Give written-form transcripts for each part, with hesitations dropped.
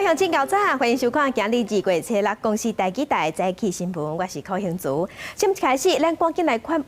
乡亲早早，欢迎收看今日2月初6公司台记台早起新闻，我是柯兴竹。先开始，咱赶紧来看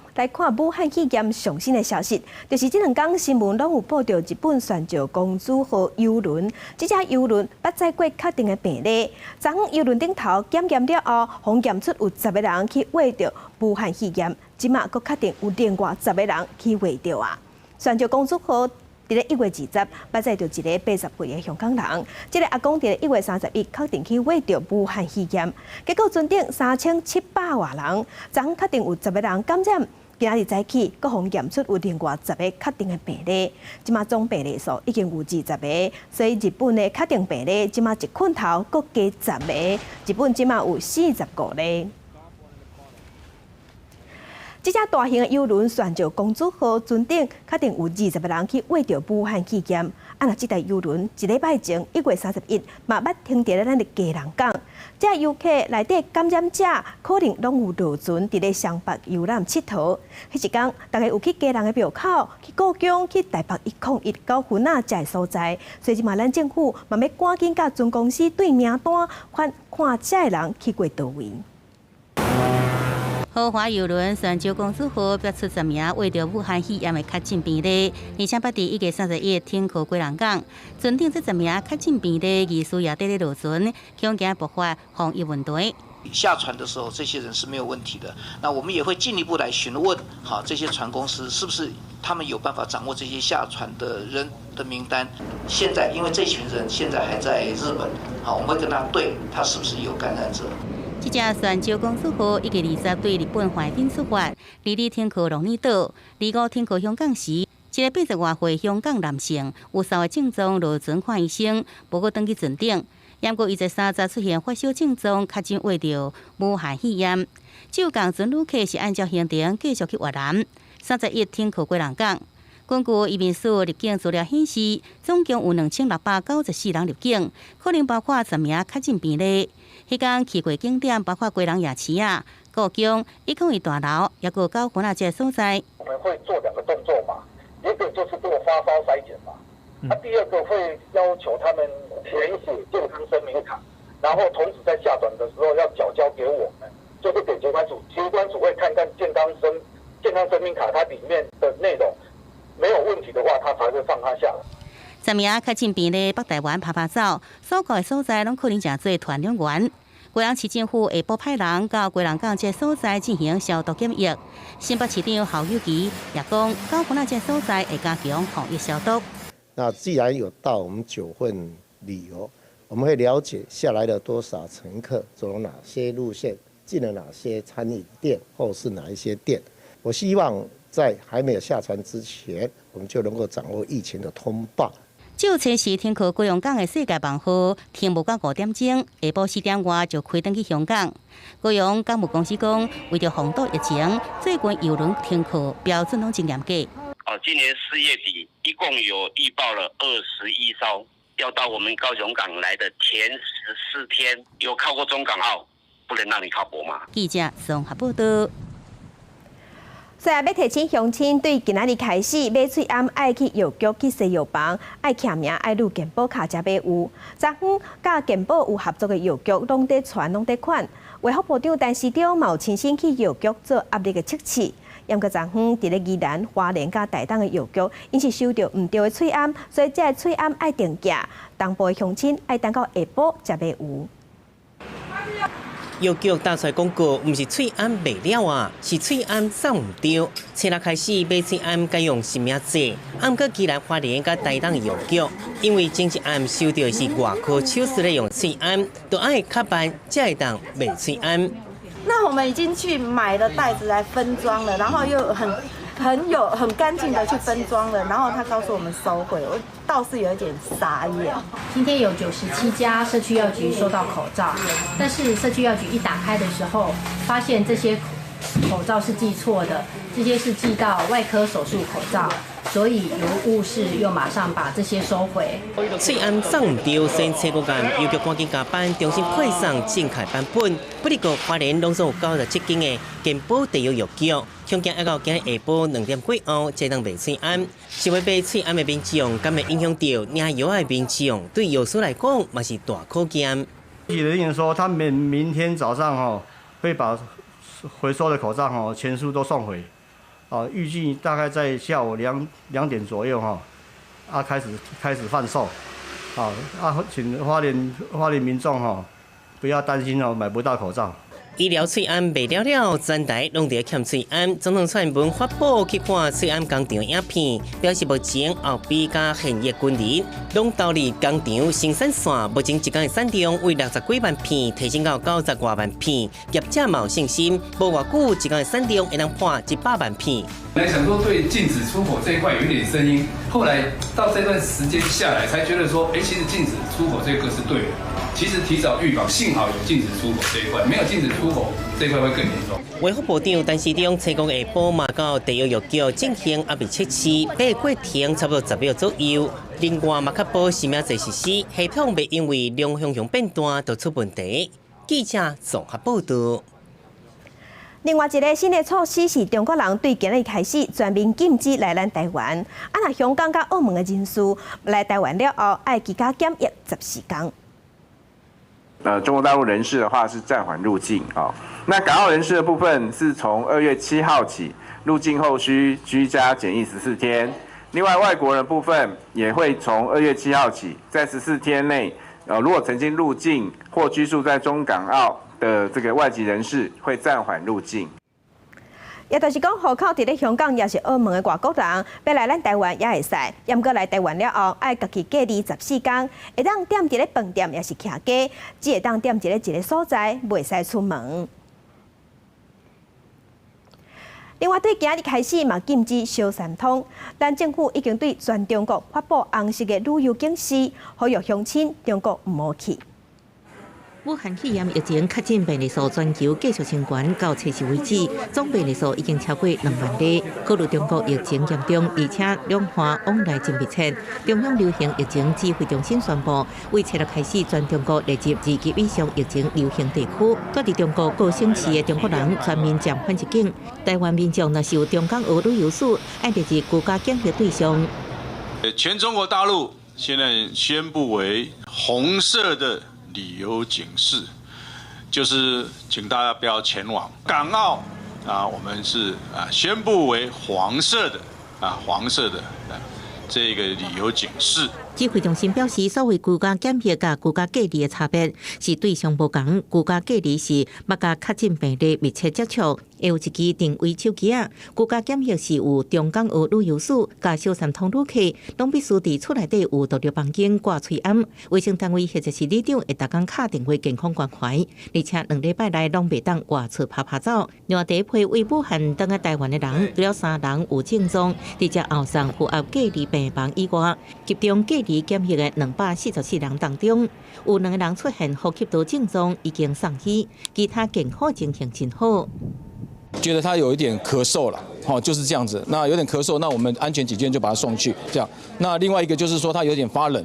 武汉肺炎上新的消息，就是这2天新闻拢有报道日本船上公主号邮轮，这只邮轮捌载过确定的病例，昨昏邮轮顶头检验了后，方检出有10个人去挖到武汉肺炎，即马佫确定有另外10个人去挖到啊。船上公主号。 伫咧1月20，捌载到一个80岁的香港人，这个阿公伫咧1月31确定去挖到武汉肺炎，结果船顶3700多人，昨昏确定有10个人感染，今仔日早起，各方验出有另外10个确定的病例，即马总病例数已经有20个，所以日本的确定病例即马一捆头佫加10个，日本即马有45例。 这只大型的邮轮船上公主号船顶，确定有20个人去挖到武汉肺炎。啊，那这台邮轮1礼拜前1月31嘛捌停伫咧咱的基隆港，这游客内底感染者可能拢有落船伫咧湘北游览佚佗。迄一天，大家有去基隆的庙口、去故宫、去台北101高훈啊这所在，所以即嘛咱政府嘛要赶紧甲船公司对名单，看这个人去过倒位。 豪华邮轮船上公主号标出10名挖到武汉肺炎的确诊病例，而且捌伫1月31停靠归人港。船顶这10名确诊病例疑似也伫咧落船，恐惊爆发防疫问题。下船的时候，这些人是没有问题的。那我们也会进一步来询问，好，这些船公司是不是他们有办法掌握这些下船的人的名单？现在因为这群人现在还在日本，好，我们会跟他对，他是不是有感染者？ 这只船上公主号1月20对日本海滨出发，2日停靠龙里岛，2五停靠香港时，一个80多岁香港男性有3个症状落船看医生，无过登去船顶，验过伊在3日出现发烧症状，确诊挖到武汉肺炎。就港船旅客是按照行程继续去越南，31停靠归人港。根据移民署入境资料显示，总共有2694人入境，可能包括10名确诊病例。 迄天去过景点包括贵人夜市啊、故宫、101大楼，也有高훈啊这所在。我们会做2个动作嘛，一个就是做发烧筛检嘛，第2个会要求他们填写健康声明卡，然后同时在下船的时候要缴交给我们，就是给机关署，机关署会看看健康声明卡它里面的内容没有问题的话，他才会放他下来。 10名确诊病例北台湾拍走，所到的所在拢可能真侪传染源。贵阳市政府下晡派人到贵人港这所在进行消毒检疫。新北市长侯友宜也讲，高훈啊这所在会加强防疫消毒。那既然有到我们9份旅游，我们会了解下来了多少乘客，走了哪些路线，进了哪些餐饮店，或是哪一些店。我希望在还没有下船之前，我们就能够掌握疫情的通报。 就初时停靠贵阳港的世界网号，停务到5点钟，下晡4点外就开登去香港。贵阳港务公司讲，为了防堵疫情，最近邮轮停靠标准拢真严格。今年4月底，一共有预报了21艘要到我们高雄港来的前14天，有靠过中港澳，不能让你靠泊嘛。记者综合报道。 所以要提醒乡亲，对今仔日开始买喙罨，爱去药局去西药房，爱签名，爱入健保卡才买有。昨昏甲健保有合作的药局，拢在传，拢在款。卫福部长陈时中嘛有亲身去药局做压力的测试。因个昨昏伫咧宜兰、花莲甲台东的药局，因是收到唔对的喙罨，所以这个喙罨爱定价。东部的乡亲爱等到下晡才买有。 药局打出来广告，唔是喙罨卖了啊，是喙罨送唔到。初六开始买喙罨该用什么剂？啊，毋过既然花莲甲台东的药局，因为前一暗收到的是外科手术咧用喙罨，都爱卡办才会当卖喙罨。那我们已经去买了袋子来分装了，然后又很干净的去分装了，然后他告诉我们收回，我倒是有一点傻眼。今天有97家社区药局收到口罩，但是社区药局一打开的时候，发现这些口罩是寄错的，这些是寄到外科手术口罩，所以由务事又马上把这些收回。翠安送唔到，先车国干要求赶紧加班，重新配送正确版本。不过花莲拢总有97间的健保地有药局，恐惊一到今日下晡2点几后才能卖翠安。想要买翠安的民众，敢会影响到领药的民众？对药师来讲，嘛是大考验。具体的人说，他们明天早上会把回收的口罩全数都送回。预计大概在下午2点左右开始贩售。请花莲民众不要担心买不到口罩。医疗翠安卖了，全台拢在欠翠安。总统蔡英文发布去看翠安工厂影片，表示目前后备加现役军人拢投入工厂生产线，目前一天的产量为60几万片，提升到90多万片。业者嘛有信心，无偌久一天的产量会能破100万片。本来想说对禁止出口这一块有一点声音，后来到这段时间下来，才觉得说，其实禁止出口这个是对的。其实提早预防，幸好有禁止出口这一块，没有禁止出口这一块会更严重。卫福部长陈时中采公下晡嘛到地药药局进行阿未测试，过程差不多10秒左右。另外嘛确保生命侪实施，系统袂因为量向变大就出问题。记者综合报道。另外一个新的措施是中国人对今日开始全面禁止来咱台湾。若香港甲澳门的人士来台湾了后，要居家检疫14天。中国大陆人士的话是暂缓入境那港澳人士的部分是从2月7号起入境后需居家检疫14天。另外外国人部分也会从2月7号起，在14天内，如果曾经入境或居住在中港澳的这个外籍人士会暂缓入境。也就是讲，户口伫咧香港也是澳门的外国人，要来咱台湾也会使。要毋过来台湾了后，爱家己隔离14天，会当踮一个饭店也是徛家，只会当踮一个所在，袂使出门。另外，对今日开始嘛禁止小三通，咱政府已经对全中国发布红色的旅游警示，呼吁乡亲中国唔好去。武汉肺炎疫情确诊病例数全球继续升悬，到7时为止，总病例数已经超过2万例。考虑中国疫情严重，而且两岸往来真密切，中央流行疫情指挥中心宣布，为7日开始，全中国列入2级以上疫情流行地区。住伫中国各省市的中国人全面暂缓入境。台湾民众若是有中港澳旅游史，要列入居家检疫对象。全中国大陆现在宣布为红色的旅游警示，就是请大家不要前往港澳我们是宣布为黄色的这个旅游警示。指挥中心表示，所谓居家检疫甲居家隔离的差别是对象不同。居家隔离是捌甲确诊病例密切接触，会有一支定位手机啊。居家检疫是有中港澳旅游史甲小三通旅客，拢必须伫厝内底有独立房间挂喙罨。卫生单位或者是里长会逐工敲电话健康关怀，而且2礼拜内拢袂当外出拍走。另外，第一批为武汉登来台湾的人，除了3人有症状，伫只后上符合隔离病房以外，集中隔离检疫的244人当中，有2个人出现呼吸道症状，已经送医，其他健康情形真好。觉得他有一点咳嗽了，就是这样子。那有点咳嗽，那我们安全起见就把他送去，这样。那另外一个就是说他有点发冷，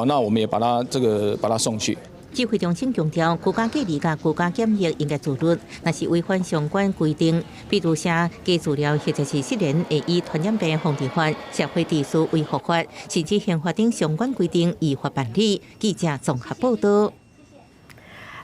那我们也把他送去。指挥中心强调，居家隔离甲居家检疫应该自律，若是违反相关规定，比如写假资料或者是失联，会以传染病防治法、社会秩序维护法，甚至宪法等相关规定依法办理。记者综合报道。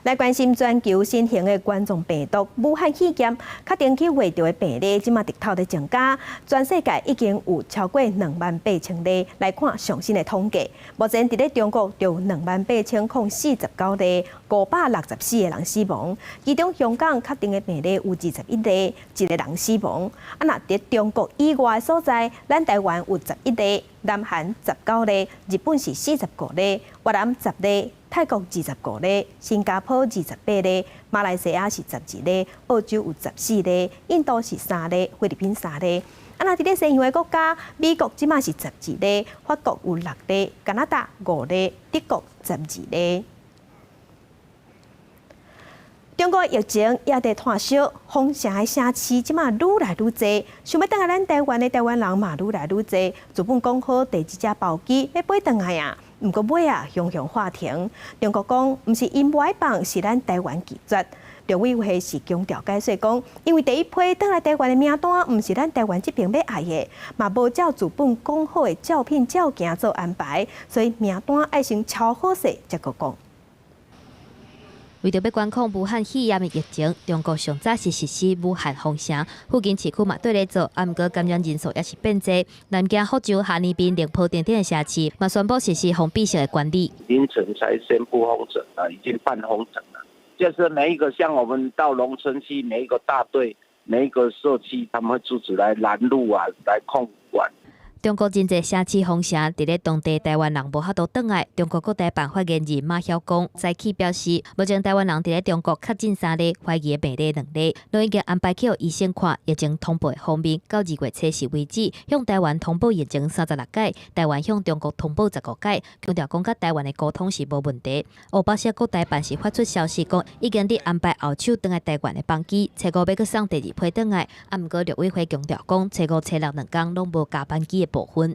来关心全球新型的冠状病毒武汉肺炎，确定去获得的病例，即马直头在增加。全世界已经有超过28000例。来看上新的统计，目前伫咧中国有28049例，564个人死亡。其中香港确定的病例有21例，1个人死亡。若伫中国以外的所在，咱台湾有11例，南韩19例，日本是45例，越南10例。泰国25例，新加坡28例，马来西亚是12例，澳洲有14例，印度是3例，菲律宾3例。若伫咧西洋的国家，美国即马是12例，法国有6例，加拿大5例，德国12例。中国疫情也在炭烧，封城的城市即马愈来愈多，想要回来咱台湾的台湾人嘛愈来愈多。日本讲好第一只包机要飞回来啊，毋过尾啊雄雄话停。中国讲毋是因歪放，是咱台湾拒绝。陆委会是强调解说讲，因为第一批回来台湾的名单毋是咱台湾这边要爱的，嘛无照日本讲好的照片照件做安排，所以名单爱先超好势才个讲。为着要管控武汉肺炎的疫情，中国上早是实施武汉封城，附近市区嘛对咧做，毋过感染人数也是变多。南京、福州、哈尔滨、宁波等等的社区嘛宣布实施封闭式的管理。凌晨才宣布封城啊，已经半封城了。就是每一个像我们到农村区，每一个大队、每一个社区，他们会组织来拦路啊，来控管。中国真侪社区封城，伫咧当地台湾人无法度转来。中国各大办发言人马晓光早起表示，目前台湾人伫咧中国确诊3例，怀疑病例2例，都已经安排去医生看。疫情通报方面，到2月初4为止，向台湾通报疫情36解，台湾向中国通报15解。强调讲，甲台湾的沟通是无问题。欧巴社各大办是发出消息讲，已经伫安排后手转来台湾的班机，初5要去送第2批转来。毋过陆委会强调讲，初5、初62天拢无加班机的部分。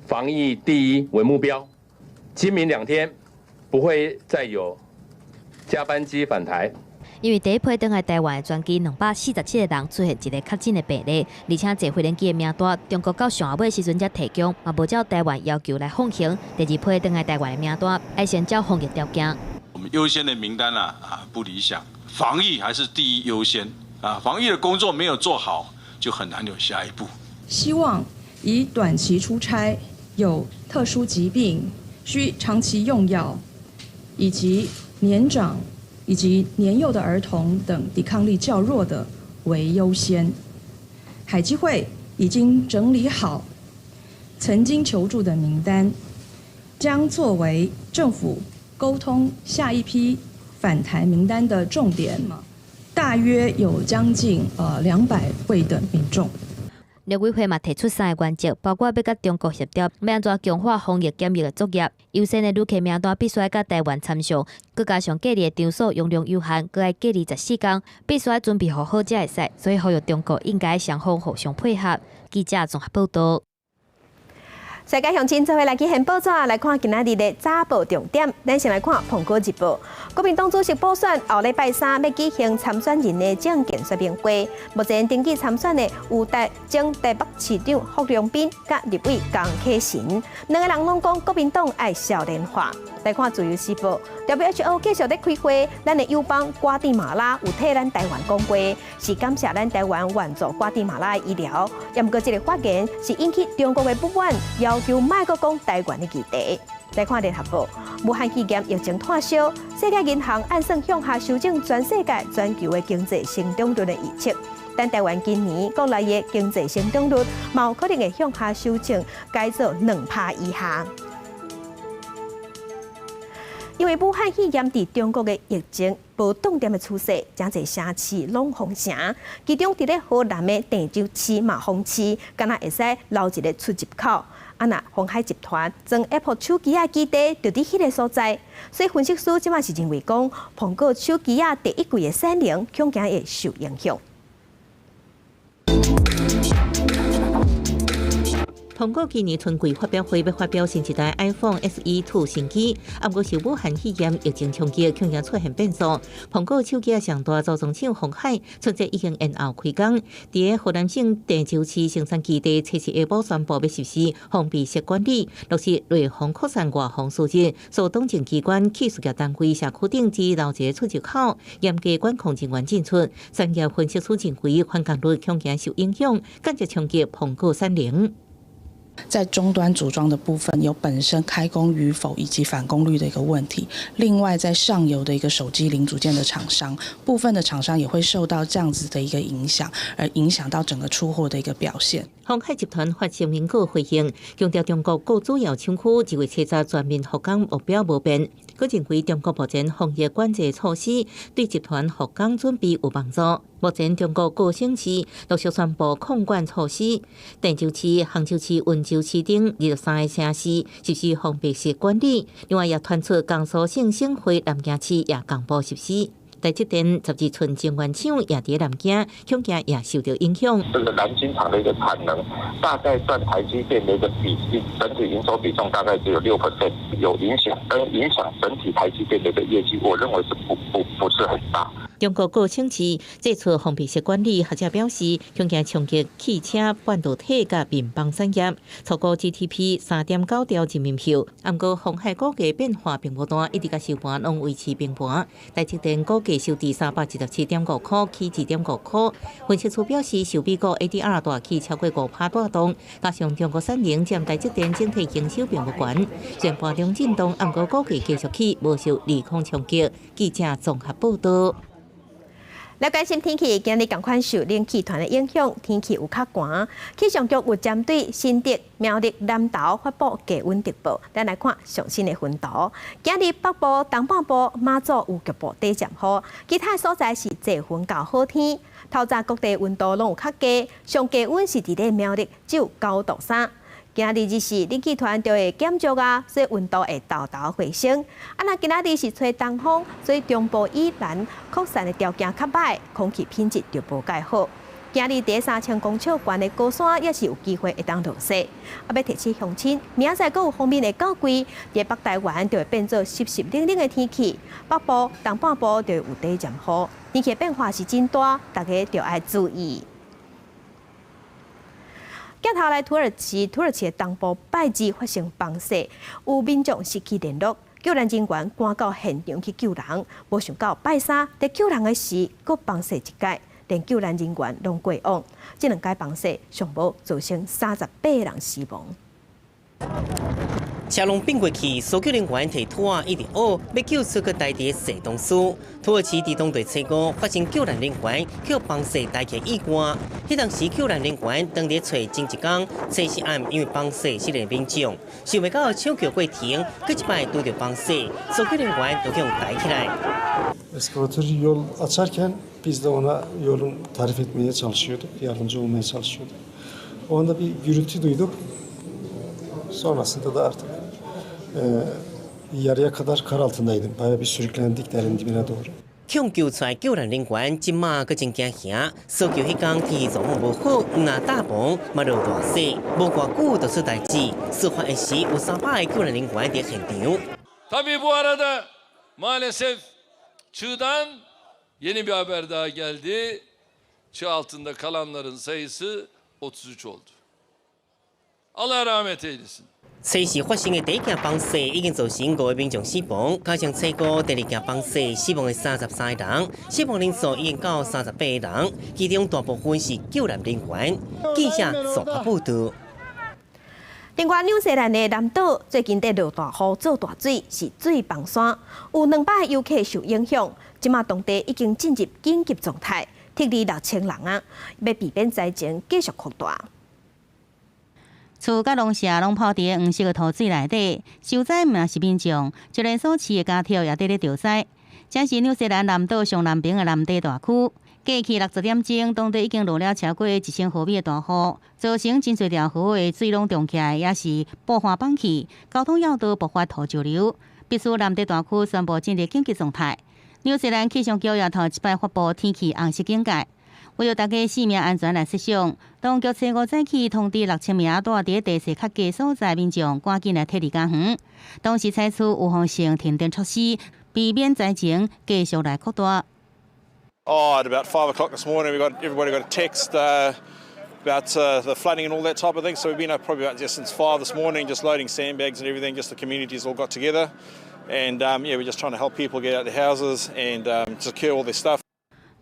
防疫第一为目标，今明2天不会再有加班机返台。因为第一批登来台湾的专机247个人出现一个确诊的病例，而且坐飞机的名单，中国到上下尾时阵才提供，嘛无照台湾要求来放行。第2批登来台湾的名单，要先照防疫条件。我们优先的名单不理想，防疫还是第一优先防疫的工作没有做好，就很难有下一步。希望以短期出差、有特殊疾病、需长期用药，以及年长以及年幼的儿童等抵抗力较弱的为优先。海基会已经整理好曾经求助的名单，将作为政府沟通下一批返台名单的重点。大约有将近200位的民众。陆委会嘛提出3个原则，包括要甲中国协调，要安怎强化防疫检疫的作业。优先的旅客名单必须要甲台湾参详，佮加上隔离的场所容量有限，佮要隔离14天，必须要准备好才会使。所以呼吁中国应该双方互相配合。记者综合报道。世界详情做伙来去现报纸来看今仔日的早报重点。咱先来看《苹果日报》，国民党主席补选后礼拜3要举行参选人的证件说明会。目前登记参选的有前台北市长霍良斌甲立委江启臣，2个人拢讲国民党爱少年化。来看《自由时报》，WHO 继续在开会，咱的友邦瓜地马拉有替咱台湾讲话，是感谢咱台湾援助瓜地马拉的医疗。也毋过这个发言是引起中国的不满，要求莫阁讲台湾的议题。来看《联合报》，武汉肺炎疫情炭烧，世界银行按算向下修正全世界全球的经济成长率的预测。但台湾今年国内的经济成长率，有可能会向下修正，改做2%以下。因为武汉肺炎伫中国的疫情无冻点的趋势，真侪城市拢封城，其中伫咧河南的鄭州市嘛封市，敢若会使留一个出入口。那鸿海集团将 Apple 手机基地就伫迄个所在，所以分析师即马是认为讲，苹果手机第一季的产能恐惊会受影响。苹果今年春季发表会要发表新一代 iPhone SE2 新机，不过受武汉肺炎疫情冲击，恐惊出现变数。苹果手机上大造厂厂鸿海，春节已经延后开工。伫河南省鄭州市生產基地，初4下晡宣布要實施封閉式管理，落實內防擴散外防措施。所當政機關、企事業單位、社區頂只留一個出入口，嚴格管控人員進出。產業分析師認為，返工率恐驚受影響，間接衝擊蘋果產能。在终端组装的部分，有本身开工与否以及返工率的一个问题。另外，在上游的一个手机零组件的厂商，部分的厂商也会受到这样子的一个影响，而影响到整个出货的一个表现。鸿海集团发声明稿回应，强调中国各主要厂区2月7日全面复工目标无变。佢認為中國目前防疫管制措施對集團復工準備有幫助。目前中國各省市陸續宣布控管措施，鄭州市、杭州市、溫州市等23個城市實施封閉式管理。另外也傳出江蘇省省會南京市也公布實施。台积电12寸晶圆厂也伫南京，恐惊也受到影响。这个南京厂的一个产能，大概占台积电的一个比例，整体营收比重大概只有6%，有影响，影响整体台积电的一个业绩，我认为是不是很大。中国各省市这次封闭式管理学者表示，恐惊冲击汽车、半导体甲民邦产业，初估 GDP 3.9兆人民币。不过，鸿海股价变化并无大，一直甲收盘拢维持平盘。台积电股价收至317.5块，起2.5块。分析师表示，受美国 ADR 大起超过5%带动，加上中国产能占台积电整体营收并无悬，宣布中震动，不过股价继续起，无受利空冲击。记者综合报道。了解新天气，今日同款受冷气团的影响，天气有较寒。气象局有针对新竹、苗栗、南投发布低温特报。咱来看上新的分图。今日北部、东半部、马祖有局部低降雨，其他所在是侪云到好天。透早各地温度拢有较低，上低温是伫咧苗栗只有9度3。今日日是冷气团就会减弱啊，所以温度会豆豆回升。那今仔日是吹东风，所以中部以南扩散的条件较歹，空气品质就无介好。今日第3000公尺悬的高山也是有机会会当落雪。要提醒乡亲，明仔载阁有方面的较贵，在北台湾就会变做湿湿冷冷的天气，北部、东半部就有低降雨，天气变化是真大，大家就要注意。镜头来土耳其的东部拜二发生崩石，有民众失去联络，救援人员赶到现场去救人。无想到拜三在救人的时，阁崩石一届，连救援人员拢过往。这2届崩石上无造成38人死亡。车龙并过去，搜救人员提土啊一直挖，要救出个台地石东苏。土耳其地动队车5发生救援人员去崩石带起意外。迄当时救援人员当伫找前一天，车是暗因为崩石失联民众，想袂到抢救过程，佫一摆拄着崩石，搜救人员都用抬起来。Eskavatör yol açarken biz de ona yolun tarif etmeye çalışıyorduk, yardımcı olmaya çalışıyorduk. O anda bir gürültü duyduk. Sonrasında da artık yarıya kadar kar altındaydım. Bayağı bir sürüklendik derin dibine doğru. 抢救出来救援人员，即马佫真惊吓。搜救迄天天气状况无好，若大风，嘛落大雪，无偌久就出代志。事发的时，有300个救援人员伫现场。Tabii bu arada maalesef çığdan yeni bir haber daha geldi. Çığ altında kalanların sayısı 33 oldu. Allah rahmet eylesin. 车时发生的第一件崩石已经造成5个民众死亡，加上车5第2件崩石死亡的33个人，死亡人数已经到38个人，其中大部分是救援人员。记者综合报道。另外，纽西兰的南岛最近在落大雨、做大水，是水崩山，有200游客受影响。即马当地已经进入紧急状态，撤离6000人啊，要避免灾情继续扩大。厝甲农舍拢泡伫黄色的土水内底，受灾嘛是民众，一个所饲的家庭也伫咧着灾。这是纽西兰南岛上南边的南地大区，过去60点钟，当地已经落了超过1000毫米的大雨，造成真侪条河的水拢涨起来，也是爆发放弃，交通要道爆发土石流，必须南地大区宣布进入紧急状态。纽西兰气象局也头一摆发布天气红色警戒。为了大家性命安全来设想，当局初5早起通知6000名住伫地势较低所在民众，赶紧来撤离家园。同时采取预防性停电措施，避免灾情继续来扩大。At about 5 o'clock this morning, everybody got a text about the flooding and all that type of thing. So we've been up probably about just since 5 this morning, just loading sandbags and everything. Just the communities all got together, and we're just trying to help people get out their houses and secure all their stuff.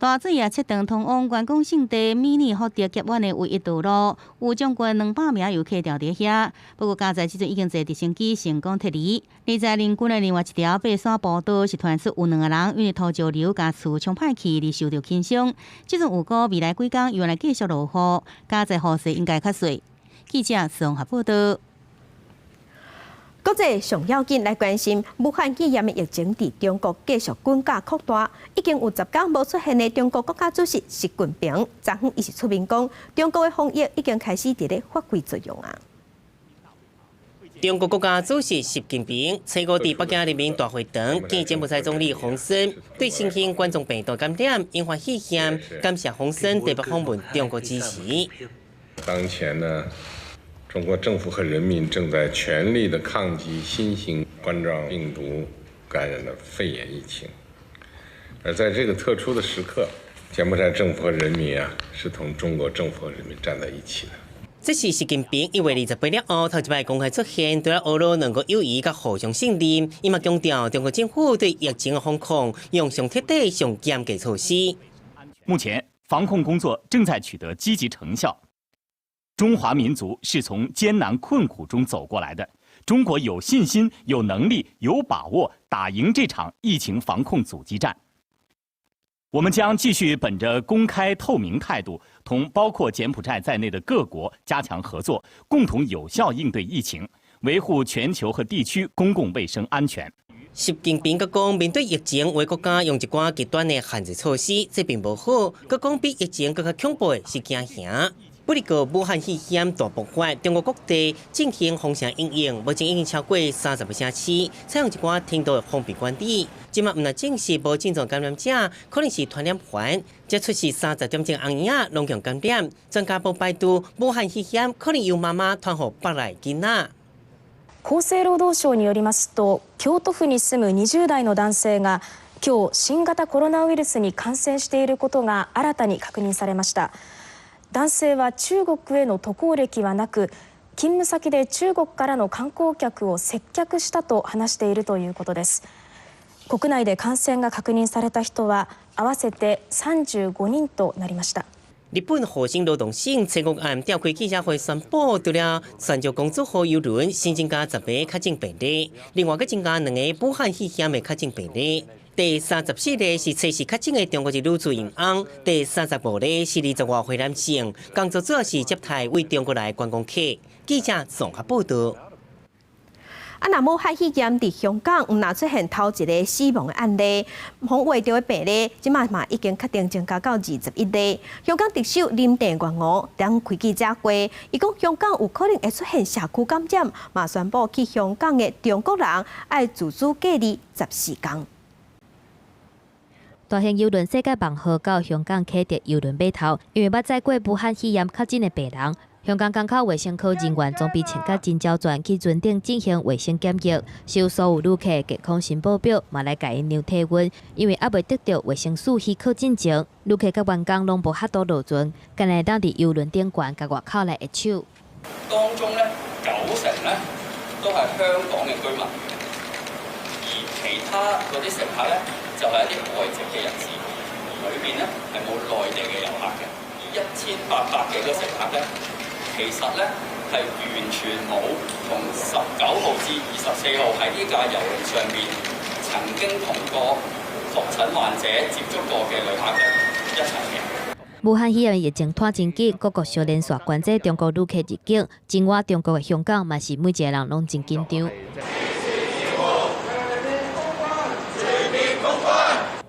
大水也切断通往员工圣地米尼福德结湾的唯一道路，有将近200名游客吊伫遐。不过，加在即阵已经坐直升机成功撤离。而在邻近的另外一条爬山步道是传出有2个人因为土石流甲厝冲歹去而受到轻伤。即阵有估未来几天又来继续落雨，加在雨势应该较细。记者综合报道。国际上要紧来关心武汉肺炎的疫情伫中国继续滚价扩大，已经有10天无出现的中国国家主席习近平，昨昏伊是出面讲，中国的防疫已经开始伫咧发挥作用啊。中国国家主席习近平初五伫北京人民大会堂见柬埔寨总理洪森，对新型冠状病毒感染引发气歉，感谢洪森特别访问中国支持。当前呢，中国政府和人民正在全力的抗击新型冠状病毒感染的肺炎疫情，而在这个特殊的时刻，柬埔寨政府和人民是同中国政府和人民站在一起的。这是习近平1月28日后头一摆公开出现，对俄罗两国友谊甲互相信任。伊嘛强调，中国政府对疫情的防控用上彻底、上严格措施。目前防控工作正在取得积极成效。中华民族是从艰难困苦中走过来的，中国有信心、有能力、有把握打赢这场疫情防控阻击战。我们将继续本着公开透明态度，同包括柬埔寨在内的各国加强合作，共同有效应对疫情，维护全球和地区公共卫生安全。习近平佮讲，面对疫情，为国家用一寡极端的限制措施，这并无好。佮讲比疫情更加恐怖的是惊吓。不离个武汉肺炎大爆发，中国各地进行封城应应，目前已经超过30个城市，采用一寡程度的封闭管理。即马唔但证实无症状感染者可能是传染源，这出示30点钟红影龙强感染。专家部排除武汉肺炎可能由妈妈传予别来囡仔。厚生労働省によりますと、京都府に住む20代の男性が今日新型コロナウイルスに感染していることが新たに確認されました。男性は中国への渡航歴はなく、勤務先で中国からの観光客を接客したと話しているということです。国内で感染が確認された人は合わせて35人となりました。日本厚生劳动省初五暗召开记者会宣布，除了泉州公主号邮轮新增加10个确诊病例，另外佮增加2个武汉肺炎的确诊病例。第34例是测试确诊的中国籍女子孕翁，第35例是20外岁男性，工作主要是接待为中国来观光客。记者综合报道。那武汉肺炎伫香港唔那出现头一个死亡的案例，防卫着的病例，即马嘛已经确定增加到21例。香港特首林郑月娥当开记者会，伊讲香港有可能会出现社区感染，嘛宣布去香港的中国人要自主隔离14天。大型邮轮世界望号到香港启德邮轮码头，因为捌载过武汉肺炎确诊的病人，香港港口卫生科人员总被请到金蕉船去船顶进行卫生检疫，收所有旅客健康申报表，嘛来甲因量体温，因为还未得到卫生署许可进前，旅客甲员工拢无法度落船，干来当伫邮轮顶管甲外口来握手。當中咧90%咧都係香港嘅居民，而其他嗰啲乘客咧就係一啲外籍嘅人士，裏邊咧係冇內地嘅遊客嘅，而1800幾個乘客咧，其實咧係完全冇同19號至24號喺呢架郵輪上邊曾經同過確診患者接觸過嘅旅客咧一齊嘅。武漢肺炎疫情拖真緊，各國小連續關制中國旅客入境，真我中國嘅香港嘛是每一個人攏真緊張。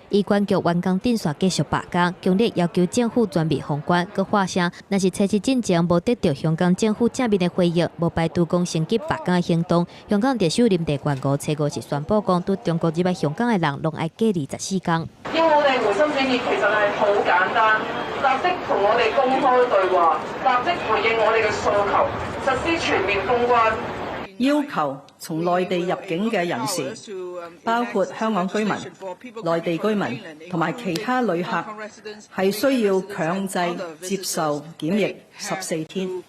醫管局員工頂線繼續罷工，強烈要求政府全面封關，佮發聲。若是測試進前無得到香港政府正面的回應，無排除講升級罷工的行動。香港特首林鄭月娥初五是宣布講，對中國入嚟香港嘅人，攏愛隔離14天。要我哋回心轉意，其實係好簡單，立即同我哋公開對話，立即回應我哋嘅訴求，實施全面封關。要求從內地入境嘅人士，包括香港居民、內地居民同埋其他旅客，係需要強制接受檢疫14天。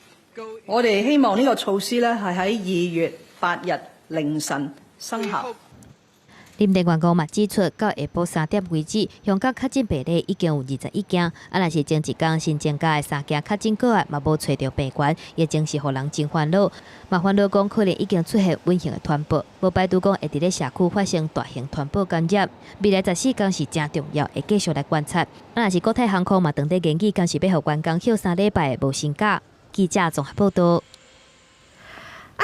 我哋希望呢個措施咧係喺2月8日凌晨生效。林鄭月娥嘛指出，到下晡3點為止，香港確診病例已經有21件，若是前一天新增加的3件確診個案，嘛無找到病源，疫情是互人真煩惱。嘛煩惱講可能已經出現隱形的傳播，無排除講會佇咧社區發生大型傳播感染。未來14天是真重要，會繼續來觀察。若是國泰航空嘛，當地研議，敢是要互員工休3禮拜無薪假。記者綜合報道。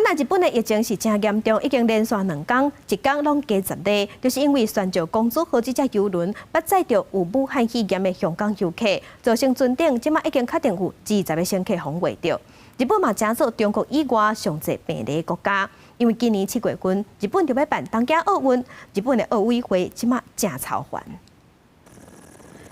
那日本的疫情是真嚴重，已經連續2天，一天攏加10例，就是因為泉州公主號這隻郵輪捌載着有武漢肺炎的香港遊客，造成船頂即馬已經確定有20個乘客風話着。日本嘛正做中國以外上濟病例的國家，因为今年7月份，日本就要办东京奥运，日本的奥委会即马正操烦。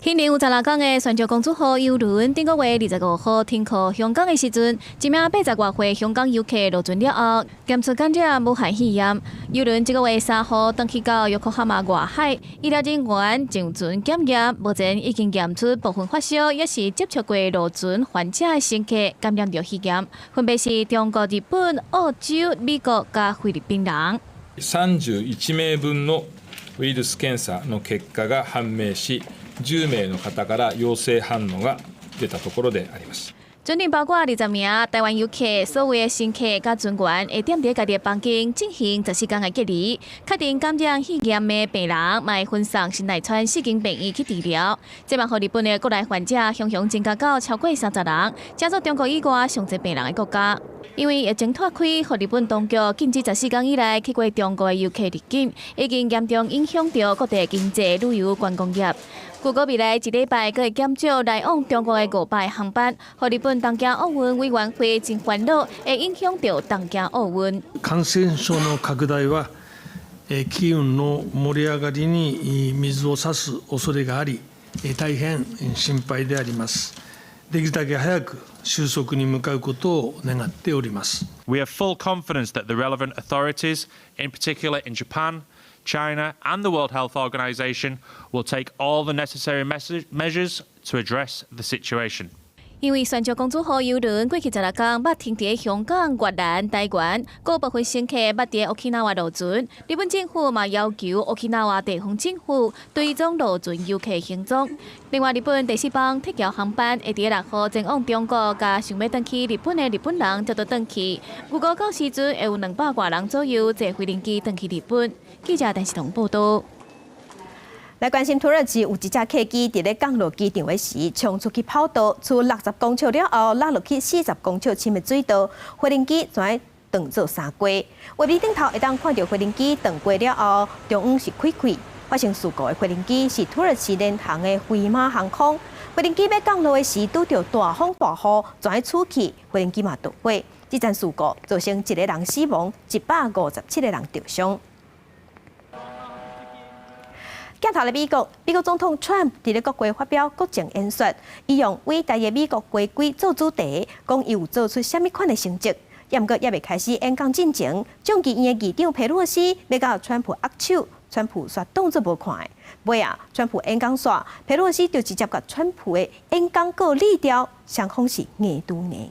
现年有16天的泉州公主号邮轮，顶个月25号停靠香港的时阵，一名80多岁香港游客落船了后，检出感染武汉肺炎。邮轮这个月3号登去到约克哈马外海，医疗人员上船检验，目前已经验出部分发烧，也是接触过落船患者的乘客感染到肺炎，分别是中国、日本、澳洲、美国加菲律賓人。31名分のウイルス検査の結果が判明し、10名の方から陽性反応が出たところであります。准定包括20名台湾游客，所有的乘客甲船员会踮伫家己的房间进行14天的隔离。确定感染肺炎的病人，卖分送新内川4间病院去治疗。这嘛，互日本的国内患者雄雄增加到超过30人，加入中国以外上侪病人的国家。因为疫情拓开，互日本当局禁止14天以来去过中国的游客入境，已经严重影响到各地经济、旅游、观光业。估计未来1礼拜佫会减少来往中国的5班航班，互日本东京奥运委員會真煩惱，會影響到東京奧運。感染症の拡大は機運の盛り上がりに水を差す恐れがあり、大変心配であります。できるだけ早く収束に向かうことを願っております。We have full confidence that the relevant authorities, in particular in Japan, China and the World Health Organization, will take all the necessary measures to address the situation. 因为泉州公主号邮轮过去16天捌停伫香港、越南、台湾，各部分乘客捌伫沖縄落船。日本政府嘛要求沖縄地方政府追踪落船游客行踪。另外，日本第4班特调航班会伫6号前往中国，甲想要登去日本的日本人接到登去。预估到时阵会有200多人左右坐飞轮机登去日本。记者陈世彤报道。来关心土耳其有一架客机伫咧降落机场的时，冲出去跑道，出60公尺了后，落落去40公尺深的水道，飞轮机全断做3轨。画面顶头会当看到飞轮机断轨了后，中央是开开。发生事故的飞轮机是土耳其联航的飞马航空。飞轮机要降落的时，拄到大风大雨，全出去，飞轮机嘛断轨。这件事故造成1个人死亡，157个人受伤。镜头来美国总统 Trump 伫咧国会发表国情演说，伊用伟大的美国回归做主题，讲伊有做出甚物款的成绩。也毋过也未开始演讲进前，众议院的议长佩洛西要甲川普握手，川普煞当作无看的。尾啊，川普演讲煞，佩洛西就直接甲川普的演讲个理调，双方是硬拄硬。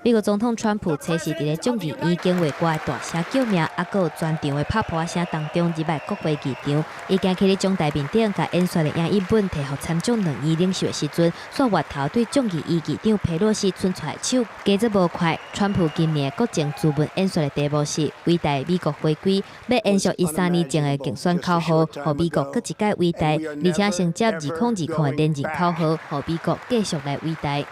美国总统川普测试伫咧众议院经话挂大声叫名，还佫有全场的拍破声当中入来国会议场，伊行去咧中台面顶，甲演说的影印本摕互参众2院领袖的时阵，煞越头对众议院议长佩洛西伸出来手，加则无快。川普今年的国情咨文演说的题目是“伟大美国回归”，要延续13年前的竞选口号，互美国佫一届伟大，而且承接2020的连任口号，互美国继续来伟大。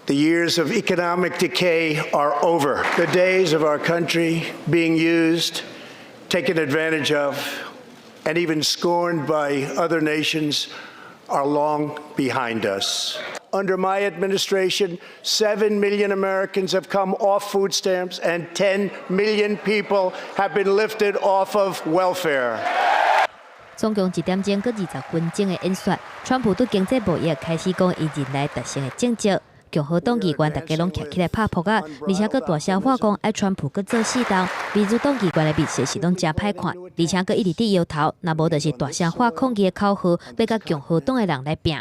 The years of economic decay are over. The days of our country being used, taken advantage of, and even scorned by other nations are long behind us. Under my administration, 7 million Americans have come off food stamps and 10 million people have been lifted off of welfare. 总共1点钟佮20分钟的演说，川普对经济贸易开始讲伊近来达成的政绩。共和党议员大家拢徛起来拍扑啊，而且佫大声话讲爱川普佫做四动，民主党议员的面色是拢真歹看，而且佫一直伫摇头，若无就是大声话抗议的口号，要甲共和党的人来拼。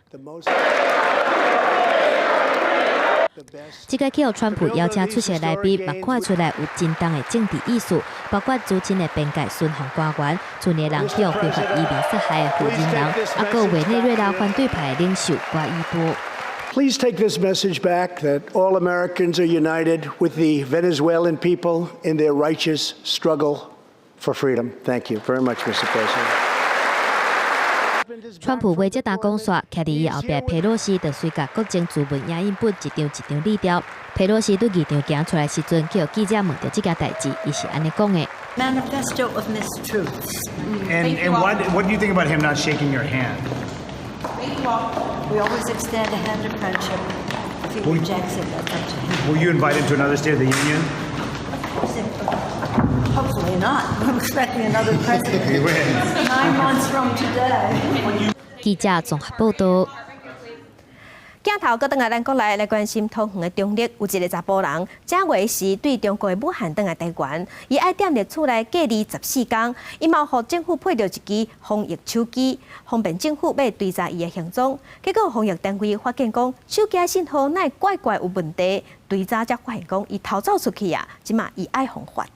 这个去互川普邀请出席的来宾，嘛看出来有真重的政治意思，包括资深的边界巡航官员、去年人去非法移民杀害的负责人，啊，佫有委内瑞拉反对派的领袖瓜伊多。Please take this message back that all Americans are united with the Venezuelan people in their righteous struggle for freedom. Thank you very much, Mr. President. 川普话这单讲煞，徛伫伊后壁佩洛西就随甲国情咨文影印本一张一张理掉。佩洛西对议场行出来时阵，叫记者问到这件代志，伊是安尼讲的。Manifesto of mistruths. And what do you think about him not shaking your hand? We always extend a hand of friendship. If he rejects it, that's up to him. Were you invited to another State of the Union? Of course, Probably not. I'm expecting another president 9 months from today. 記者綜合報道。鏡頭搁轉來咱國內來關心桃園的中壢，有一個查甫人，正月時對中國的武漢轉來台灣，伊愛踮咧厝內隔離14天，伊嘛予政府配到一支防疫手機，方便政府要追查伊的行蹤。結果防疫單位發現講，手機信號乃怪怪有問題，追查才發現講伊逃走出去啊，即嘛伊愛防法。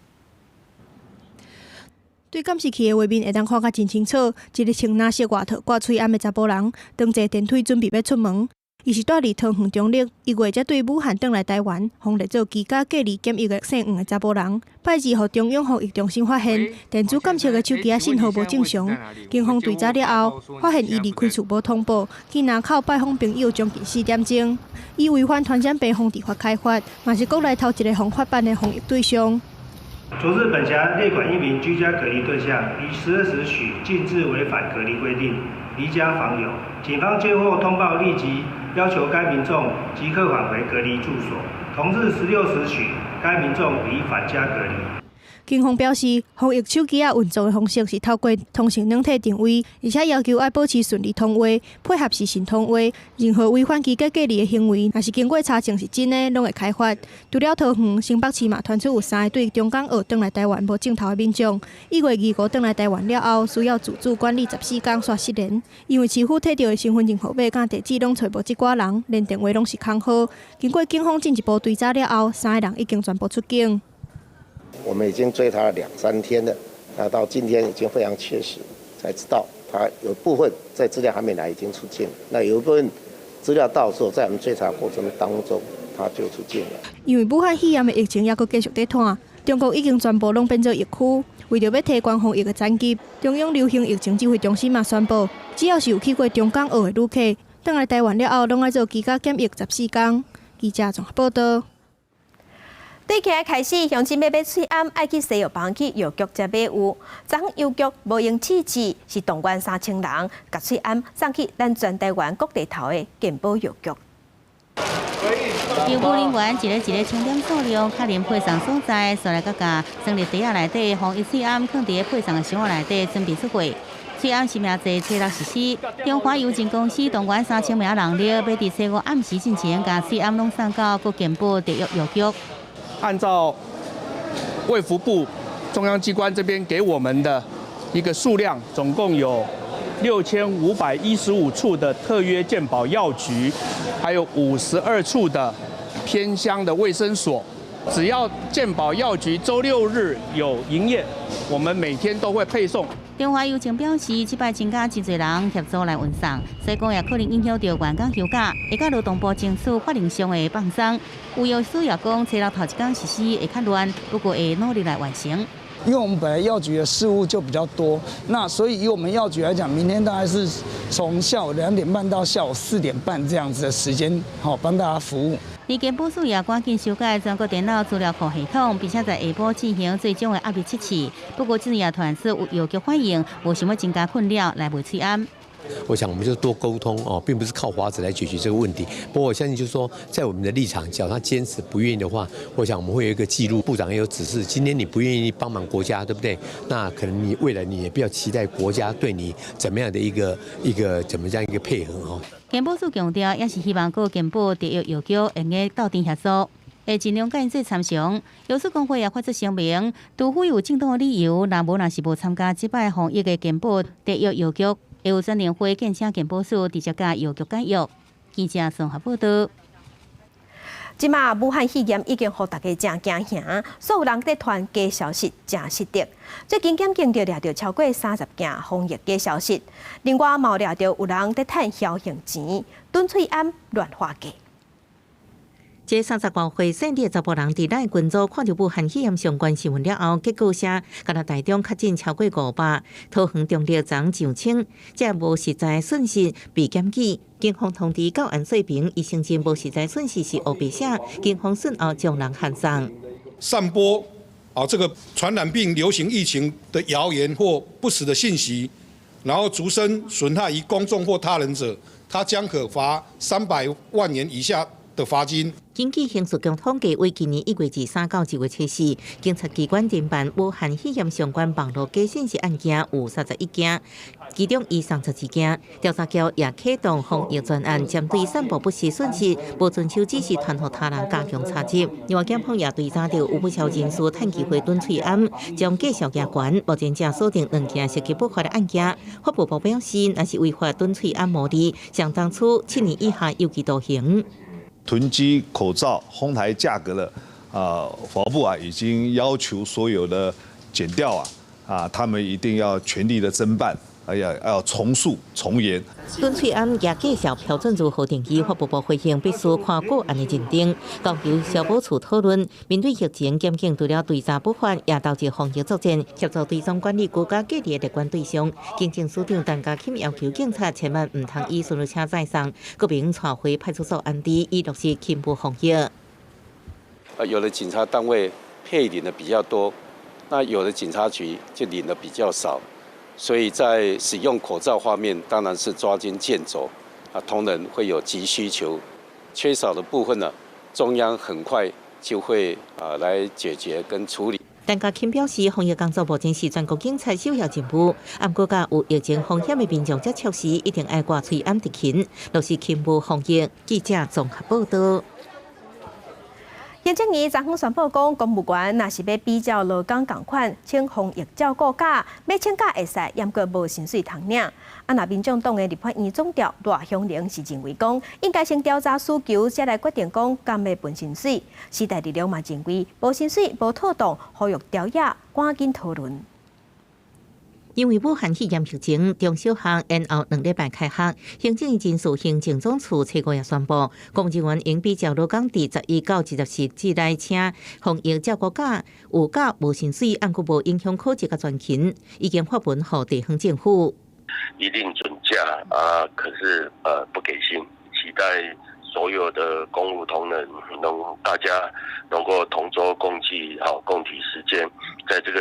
對監視器的畫面會當看甲真清楚，一個穿藍色外套、掛喙暗的查甫人，登坐電梯準備要出門。伊是住佇桃園中壢，1月才對武漢轉來台灣，封列做居家隔離檢疫的姓黃的查甫人。拜二，互中央防疫中心發現，電子監測的手機信號無正常。警方追查了後，發現伊離開厝無通報，去南口拜訪朋友將近4點鐘。伊違反傳染病防治法開發，嘛是國內頭一個防法辦的防疫對象。昨日本辖列管1名居家隔離對象，於12時許禁止違反隔離規定，離家訪友。警方接獲通報，立即要求該民眾即刻返回隔離住所。同日16時許，該民眾已返家隔離。警方表示，防疫手機運作的方式是透過通訊軟體定位，而且要求要保持順利通話，配合時程通話。任何違反居家隔離的行為，若是經過查證是真的，攏會開罰。除了桃園、新北市嘛傳出有3個對中港澳轉來台灣無證頭的民眾，1月25轉來台灣了後，需要自主管理14天煞失聯。因為市府摕到的身份證號碼甲地址攏找無這掛人，連電話攏是空號。經過警方進一步追查了後，3個人已經全部出境。我們已經追他了2、3天了，那到今天已經非常確實，才知道他有部分在資料還沒來已經出境，那有一部分資料到時候在我們追查過程當中他就出境了。因為武漢肺炎的疫情也佫繼續在拖，中國已經全部攏變做疫區，為着要提高防疫的戰績，中央流行疫情指揮中心嘛宣布，只要是有去過中港澳的旅客，轉來台灣了後，攏要做居家檢疫14天。記者綜合報道。對起開始，鄉親要買喙罨，愛去西藥房去藥局才買有。昨昏藥局無用試劑，是動員3000人，甲喙罨送去咱全台灣各地頭的健保藥局。醫務人員一個清點數量，確認配送所在，所來各家成立袋仔內底，防疫喙罨放佇配送的箱仔內底，準備出貨。喙罨是名冊冊落實施，中華郵政公司動員3000名人力，要佇西午暗時之前，甲喙罨攏送到各健保特約藥局。按照衛福部中央機關這邊給我們的一個數量，總共有6515處的特約健保藥局，還有52處的偏鄉的衛生所。只要健保藥局週6日有營業，我們每天都會配送。中華郵政表示，這擺增加真濟人協助來運送，所以講也可能影響到員工休假，會甲勞動部爭取法令上的放鬆。有藥師也講，初六頭一天實施會較亂，不過會努力來完成。因為我們本來藥局的事務就比較多，那所以以我們藥局來講，明天大概是從下午2點半到下午4點半這樣子的時間，好幫大家服務。而健保署也趕緊修改全國電腦資料庫系統，並且在下晡進行最終的壓力測試。不過，今日也傳出有藥局反映，無想要增加困擾來賣喙罨。我想我们就多沟通哦，并不是靠法子来解决这个问题。不过我相信，就是说，在我们的立场，只要他坚持不愿意的话，我想我们会有一个记录。部长也有指示，今天你不愿意帮忙国家，对不对？那可能你未来你也不要期待国家对你怎么样的一个怎么样一个配合哈。健保署強調，也是希望各健保特約藥局能夠鬥陣合作，會盡量減少參詳。藥師公會也發出聲明，除非有正當的理由，若是無參加這擺防疫的健保特約藥局。會有專聯會建請健保署直接甲藥局解約。記者綜合報道。即馬武漢肺炎已經讓大家真驚嚇，所有人在傳假消息真失德。最近檢警就抓到超過30件防疫假消息，另外嘛抓到有人在趁僥倖錢，蹲喙罨亂花價。這30多歲姓李的查甫人，佇咱群組看到武漢肺炎相關新聞了後，結果寫甲咱台中確診超過500，桃園中壢昨上清，這無實在訊息被檢舉。警方通知到案說明，伊承認無實在訊息是黑白寫，警方順後將人函送。散播這個傳染病流行疫情的謠言或不實的信息，然後逐身損害於公眾或他人者，他將可罰300萬元以下的罰金。经济刑事局统计，为今年1月23到2月初4，警察机关侦办武汉肺炎相关网络假信息案件有31件，其中以32件。调查局也启动防疫专案，针对散布不实信息、无遵守指示传互他人加强查缉。另外，检方也追查到有不少人士趁机会蹲喙案，将继续加悬。目前正锁定2件涉及不法的案件。法务部表示，若是违法蹲喙案无理，相当处7年以下有期徒刑。囤积口罩哄抬价格的法务部已经要求所有的检调他们一定要全力的侦办，要从速从严。蹲喙案也介绍标准如何定义，法务部回应必须看个案的认定。交由消保处讨论，面对疫情，检警除了追查不法，也导致防疫作战，协助对总管理国家隔离的列管对象。警政署长陈家钦要求警察千万唔通以顺路车载送，各名带回派出所安置，以落实勤务防疫。有的警察单位配领的比较多，那有的警察局就领的比较少。所以在使用口罩方面，当然是抓襟见肘，同仁会有急需求，缺少的部分呢，中央很快就会来解决跟处理。陈家钦表示，防疫工作目前是全国警察首要任务，按国家有疫情风险的民众接触时，一定要挂喙掩直勤，落实勤务防疫。记者综合报道。行政院昨昏宣布讲，公务员若是要比照劳工共款，请防疫照顾假，要请假会使，严格无薪水通领。若民众党的立法院总调赖香玲是认为讲，应该先调查需求，才来决定讲敢要分薪水。时代力量嘛认为，无薪水无妥当，呼吁调查赶紧讨论。因为武汉肺炎疫情，中小学延后2礼拜开学，行政院人事行政总处初五也宣布，公务员应比照劳工伫11到24日内请防疫照顾假，有假无薪水，按佫无影响考级甲专勤，已经发文予地方政府。一定准假可是不给薪，期待所有的公务同仁大家能够同舟共济，共体时艰，在这个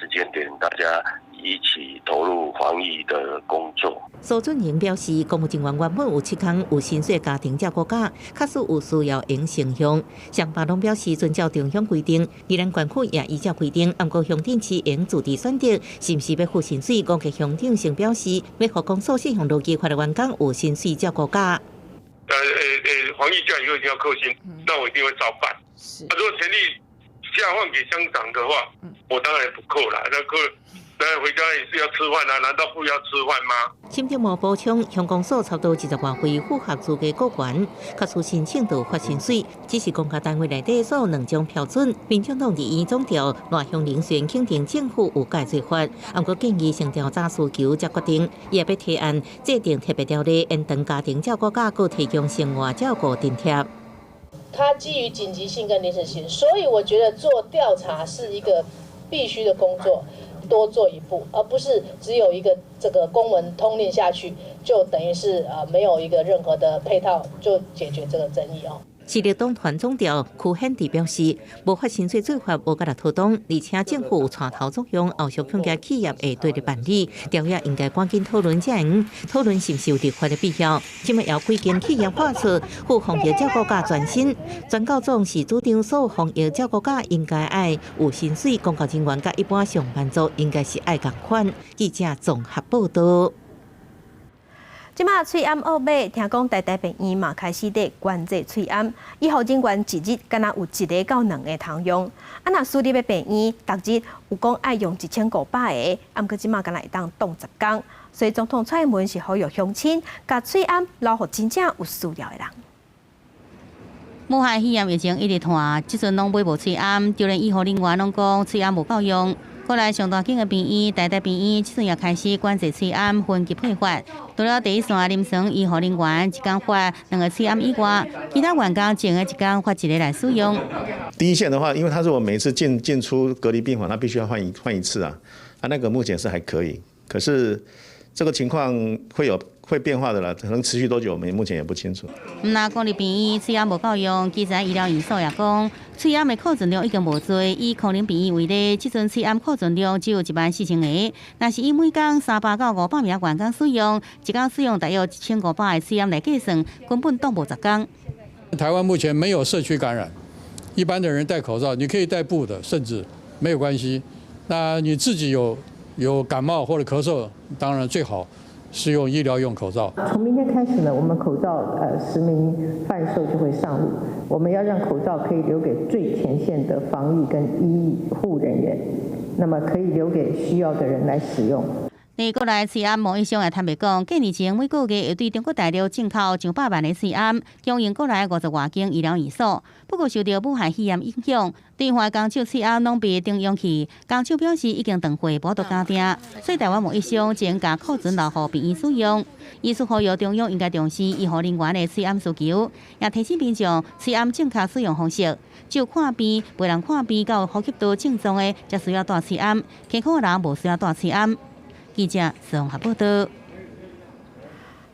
时间点，大家一起投入防疫的工作。苏俊英表示，公务人员原本有7天有薪水家庭照顾假，确实有需要应承用。双巴拢表示遵照中央规定，宜兰县区也依照规定，不过乡镇市应自治选择是不是要付薪水。五个乡镇先表示，要互公所适用路基法的员工有薪水照顾假。防疫假以后一定要扣薪，那我一定会照办。如果权利下放给乡长的话，我当然不扣啦。那回家也是要吃饭啊，难道不要吃饭吗？新政府补充，乡公所差不多20多位符合资格雇员，确实申请到发薪水，只是公家单位内底所有2种标准。民进党立院总调赖香玲虽然肯定政府有改做法，不过建议先调查需求才决定，也要提案制定特别条例，延长家庭照顾假，佮提供生活照顾津贴。它基于紧急性跟临时性，所以我觉得做调查是一个必须的工作。多做一步，而不是只有一个这个公文通令下去，就等于是没有一个任何的配套就解决这个争议哦。时力党团总调柯显智表示，无发薪水做法无甲来拖动，而且政府有带头作用，后续恐惊企业会对着办理，调查应该赶紧讨论才行，讨论是不是有立法的必要。今日要规定企业发出赴防疫照顾假全薪，全教总是主张所有防疫照顾假应该爱有薪水，公教人员甲一般上班族应该是爱共款。记者综合报道。即马喙암奥买，听讲台大病院嘛开始在关这喙암，医护人员一日敢若有1个到2个通用。若私立的病院，逐日有讲爱用1500个，毋过即马敢若会当冻10天。所以总统蔡英文是呼吁乡亲，甲喙암留予真正有需要的人。武汉肺炎疫情一直拖，即阵拢买无喙암，就连医护人员拢讲喙암无够用。过来上大间的病院，台大病院即阵也开始管制喙암分级配发。除了第一线临床医护人员一天发2个喙암以外，其他员工前个一天发1个来使用。第一线的话，因为他如果每次进出隔离病房，他必须要换一次啊。那个目前是还可以，可是这个情况会变化的啦，可能持续多久，我们目前也不清楚。那公立病院喙암无够用，基层医疗院所也讲，喙암的库存量已经无多。以可能病院为例，即阵喙암库存量只有14000个，但是以每天300到500名员工使用，一天使用大约1500个喙암来计算，根本冻无10天。台湾目前没有社区感染，一般的人戴口罩，你可以戴布的，甚至没有关系。那你自己有感冒或者咳嗽，当然最好是用医疗用口罩。从明天开始呢，我们口罩实名贩售就会上路。我们要让口罩可以留给最前线的防疫跟医护人员，那么可以留给需要的人来使用。国内刺案贸易商也坦白讲，几年前每个月要对中国大陆进口100万的刺案，供应国内50多间医疗院所。不过受到武汉肺炎影响，对华工厂刺案拢被中央去。工厂表示已经断货，无多加订，所以台湾贸易商只将库存留予病院使用。医师呼吁中央应该重视医护人员的刺案需求，也提醒民众刺案正确使用方式。只有看病，袂人看病到呼吸道症状的，才需要戴刺案；健康的人无需要戴刺案。记者宋夏报道。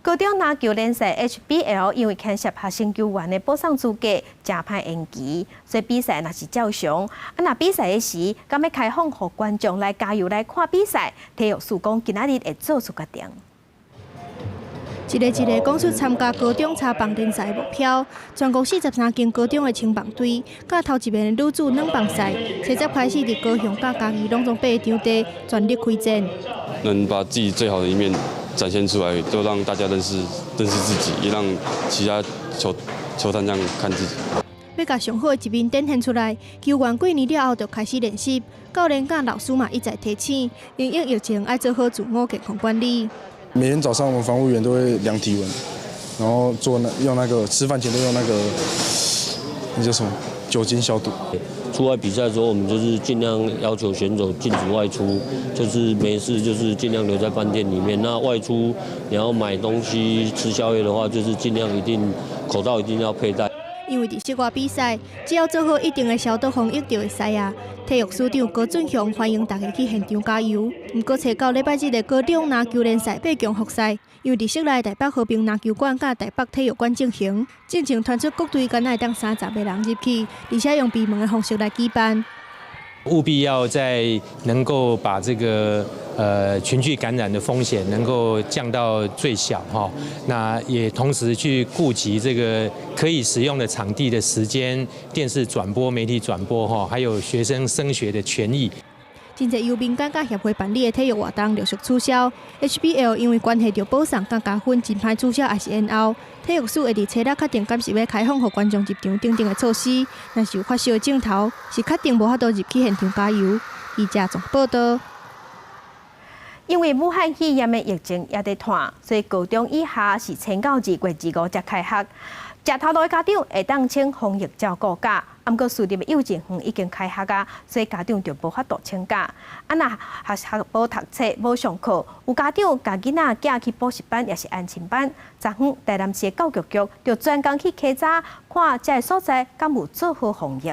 高中篮球联赛 HBL 因为牵涉学生球员的保送资格，正歹延期，所以比赛若是照常。若比赛的时，敢要开放予观众来加油来看比赛。体育署讲今仔日会做出决定。一个讲出参加高中插棒联赛的目标，全国43间高中的青棒队，甲头一面的女子软棒赛，车接开始伫高雄甲嘉义拢总8场地全力开战。能把自己最好的一面展现出来，就让大家认识自己，也让其他球探这样看自己。要甲上好的一面展现出来，球员过年了后就开始练习，教练甲老师嘛一再提醒，因应疫情爱做好自我健康管理。每天早上我们防务员都会量体温，然后用那个吃饭前都用那叫什么酒精消毒。出外比赛的时候，我们就是尽量要求选手禁止外出，就是没事就是尽量留在饭店里面。那外出你要买东西吃宵夜的话，就是尽量口罩一定要佩戴。因为伫室外比赛，只要做好一定的消毒防疫就会使啊。体育署长高俊雄欢迎大家去现场加油。不过，找到礼拜日的高中篮球联赛8强复赛，因为伫室内台北和平篮球馆甲台北体育馆进行，进程传出各队敢若会当30个人入去，而且用闭门的方式来举办。务必要在能够把这个群聚感染的风险能够降到最小哈，那也同时去顾及这个可以使用的场地的时间、电视转播、媒体转播哈，还有学生升学的权益。真侪由民间甲协会办理的体育活动陆续取消 ，HBL 因为关系到保送甲加分真歹取消，也是延后。体育署会伫初六确定，敢是要开放予观众入场等等的措施。若是有发烧的镜头，是确定无法度入去现场加油。记者综报道。因为武汉肺炎的疫情也在拖，所以高中以下是请到2月25才开学。食头路的家长会当请防疫照顾假，不过私立的幼稚园已经开学啊，所以家长就无法度请假。若学无读册、无上课，有家长家囡仔寄去补习班，也是安亲班。昨昏台南市的教育局就专工去稽查，看这个所在敢有做好防疫。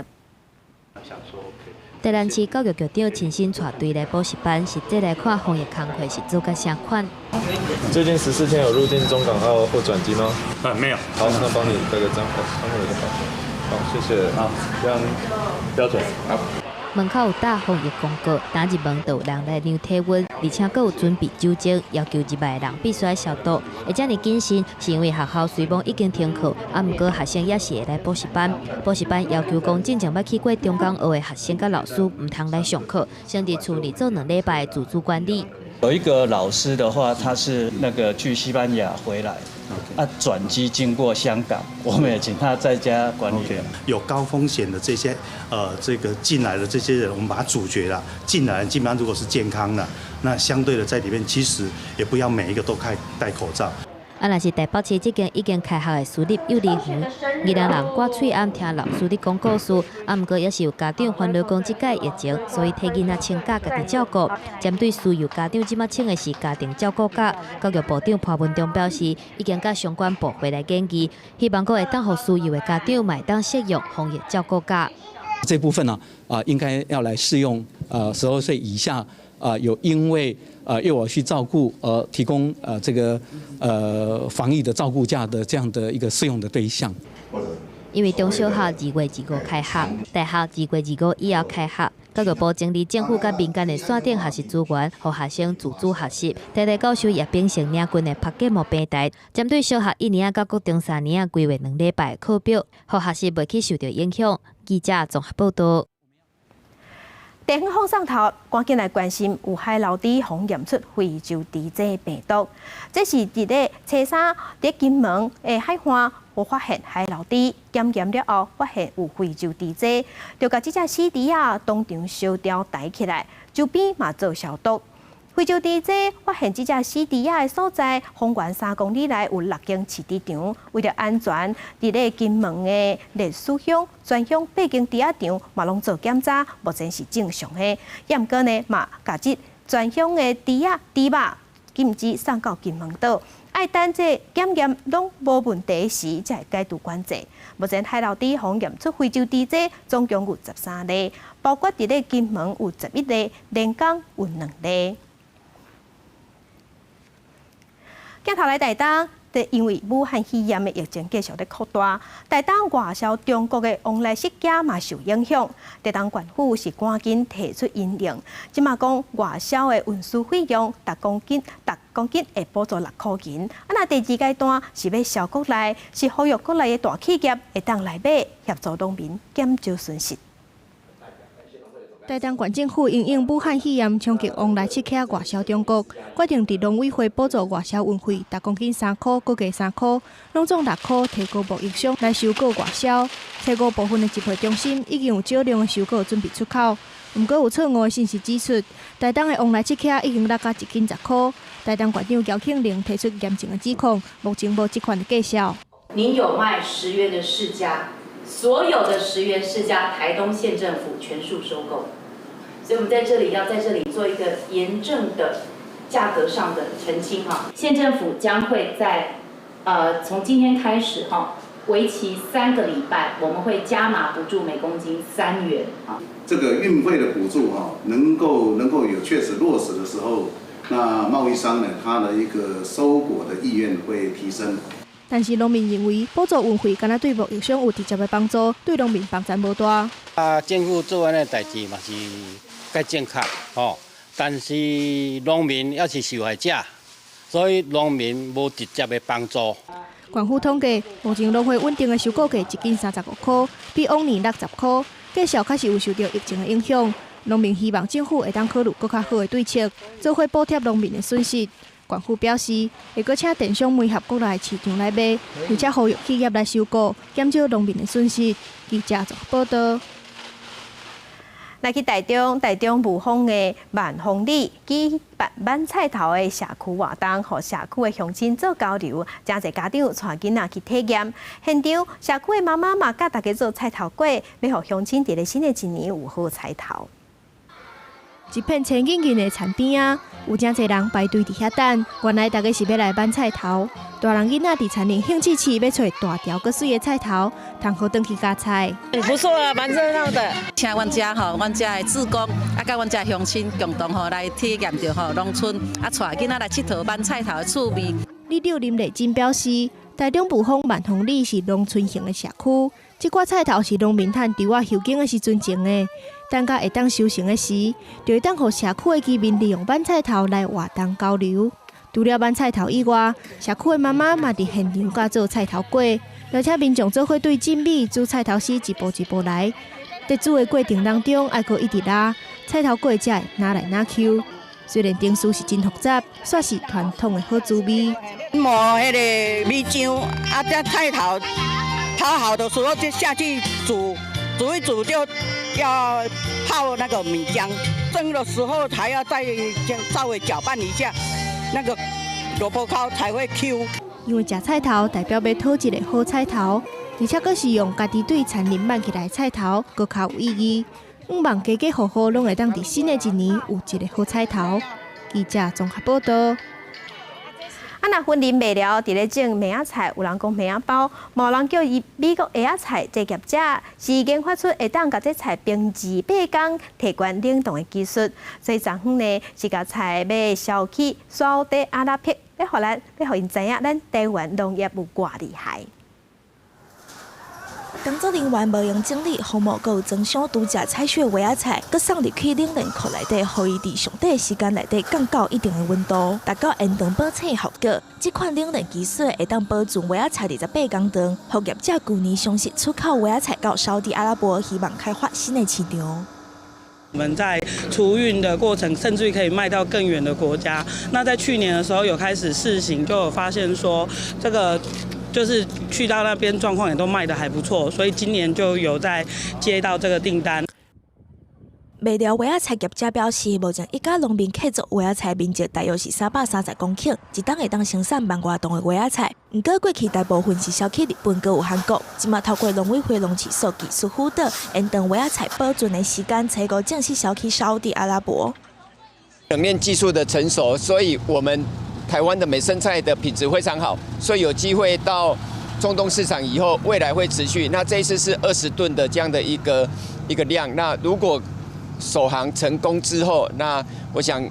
台南市教育局长亲身带队来补习班，实际来看防疫工作是做甲啥款。最近14天有入境中港澳或转机吗？没有。好，那帮你带个章牌，上面有个牌。好，谢谢。好，这样标准。好。门口有打防疫公告，打入门就有人来量体温，而且还有准备酒精，要求入来的人必须要消毒。会这么谨慎，是因为学校虽然已经停课，不过学生也是会来补习班。补习班要求讲，真正要去过中港学的学生甲老师，唔通来上课，先伫厝里做2礼拜的自主管理。有一个老师的话，他是去西班牙回来。转机经过香港，我们也请他在家管理。有高风险的这些这个进来的这些人，我们把他阻绝了。进来基本上如果是健康的，那相对的在里面其实也不要每一个都戴口罩。若是台北市这间已经开学的私立幼儿园，宜兰人挂喙暗听老师的讲故事，不过也是有家长烦恼讲这届疫情，所以替囡仔请假家己照顾。针对需要家长即马请的是家庭照顾假，教育部长潘文忠表示，已经甲相关部会来建议，希望会当予需要的家长买当适用防疫照顾假。这部分呢，应该要来适用12岁以下。有因为幼儿去照顾而提供这个防疫的照顾假的这样的一个适用的对象。因为中小学2月25开学，大学2月25以后开学，教育部成立政府甲民间的线顶学习资源，互学生自主学习。台大教授也秉承领军的拍节目平台，针对小学1年到高中3年规划2礼拜课表，互学习袂去受到影响。记者综合报道。地方风上头，赶紧来关心有海老猪防验出非洲猪瘟病毒。这是伫咧初三伫金门的海岸，有发现海老猪检验了后，发现有非洲猪瘟，就甲这只死猪啊当场烧掉抬起来，周边嘛做消毒。非洲猪瘟发现这只死猪仔的所在，方圆3公里内有6间饲猪场。为了安全，伫咧金门的烈士乡、全乡8间猪仔场嘛拢做检查，目前是正常的。也毋过呢，嘛甲这全乡的猪仔、猪肉禁止送到金门岛，爱等这检验拢无问题时，才会解除管制。目前海老猪防验出非洲猪瘟总共有13例，包括伫咧金门有11例，连江有2例。镜头来台东，因为武汉肺炎的疫情继续在扩大，台东外销中国的往来食家嘛受影响。台东县府是赶紧提出引领，即马讲外销的运输费用10公斤会补助6块钱。那第2阶段是要销国内，是呼吁国内的大企业会当来买，协助农民减少损失。台东县政府因应武汉肺炎冲击往来食客外销中国，决定伫农委会补助外销运费10公斤3块，各加3块，拢总6块，提高贸易商来收购外销。采购部分的集配中心已经有少量的收购准备出口。毋过有错误的信息指出，台东的往来食客已经落到1斤10块。台东县长姚庆玲提出严正的指控，目前无这款的介绍。您有卖10元的市价，所有的10元市价，台东县政府全数收购。所以我们在这里做一个严正的价格上的澄清哈。县政府将会在从今天开始哈，为期3个礼拜，我们会加码补助每公斤3元啊。这个运费的补助哈，能够有确实落实的时候，那贸易商呢，他的一个收果的意愿会提升。但是农民认为，补助运费敢若对贸易商有直接的帮助，对农民帮助无大。政府做安尼代志嘛是较正确吼，但是农民也是受害者，所以农民无直接的帮助。县府统计，目前农会稳定的收购价1斤35块，比往年60块。计销确实有受到疫情的影响，农民希望政府会当考虑更较好的对策，做伙补贴农民的损失。县府表示，会阁请电商媒合国内市场来买，而且呼吁企业来收购，减少农民的损失。记者做报道。来去台中雾峰的万丰里举办晚菜头的社区活动，和社区的乡亲做交流，真侪家长带囡仔去体验。现场社区的妈妈嘛，教大家做菜头粿，要让乡亲伫咧新的一年有好菜头。一片青景景的田边啊，有真侪人排队伫遐等。原来大家是要来买菜头，大人囡仔伫田里兴起要找大条搁水的菜头，通好转去夹菜。不错啊，蛮热闹的。请阮家吼，阮家的志工啊，甲阮家乡亲共同吼来体验着吼农村啊，带囡仔来佚佗买菜头的趣味。李柳林丽珍表示，台中雾峰万丰里是农村型的社区，这寡菜头是农民趁稻仔收耕的时阵种的。等到会当收成的时，就会当互社区的居民利用晚菜头来活动交流。除了晚菜头以外，社区的妈妈嘛伫现场教做菜头粿，邀请民众做伙对精米煮菜头丝一步一步来。在煮的过程当中，还阁一直拉菜头粿才会拿来拿去。虽然程序是真复杂，煞是传统的好滋味。磨迄个米浆，啊，这菜头炒好的时候就下去煮。煮一煮就要泡那个米浆，蒸的时候还要再稍微搅拌一下，那个萝卜糕才会 Q。因为食菜头代表要讨一个好菜头，而且阁是用家己对田林买起来的菜头，阁较有意义。望家家户户拢会当伫新的一年有一个好菜头。记者综合报道。若婚林卖了，伫咧种梅仔菜，有人讲梅仔包，无人叫伊美国蚵仔菜。这业者是研发出会当甲这菜冰28天，提悬冷冻的技术。所以昨昏呢，是甲菜要销去沙地阿拉伯，要互因知影，咱台湾农业有偌厉害。工作人员无用精力，项目佮有装箱拄食采取的娃仔菜，佮送入去冷链库内底，互伊伫上短的时间内底降到一定的温度，达到延长保鲜的效果。这款冷链技术会当保存娃仔菜28天长，互业者去年相信出口娃仔菜到沙特阿拉伯，希望开发新的市场。我们在储运的过程，甚至于可以卖到更远的国家。那在去年的时候有开始试行，就有发现说这个。就是去到那边状况也都卖得还不错，所以今年就有在接到这个订单。卖料娃仔菜业者表示，目前一家农民客做娃仔菜面积大约是330公顷，一档会当生产万外吨的娃仔菜。不过过去大部分是销去日本佮有韩国，即马透过农委会农试所技术辅导，延长娃仔菜保存的时间，采购正式销去沙特阿拉伯。冷链技术的成熟，所以我们。台湾的美生菜的品质非常好，所以有机会到中东市场以后，未来会持续。那这一次是20吨的这样的一个量。那如果首航成功之后，那我想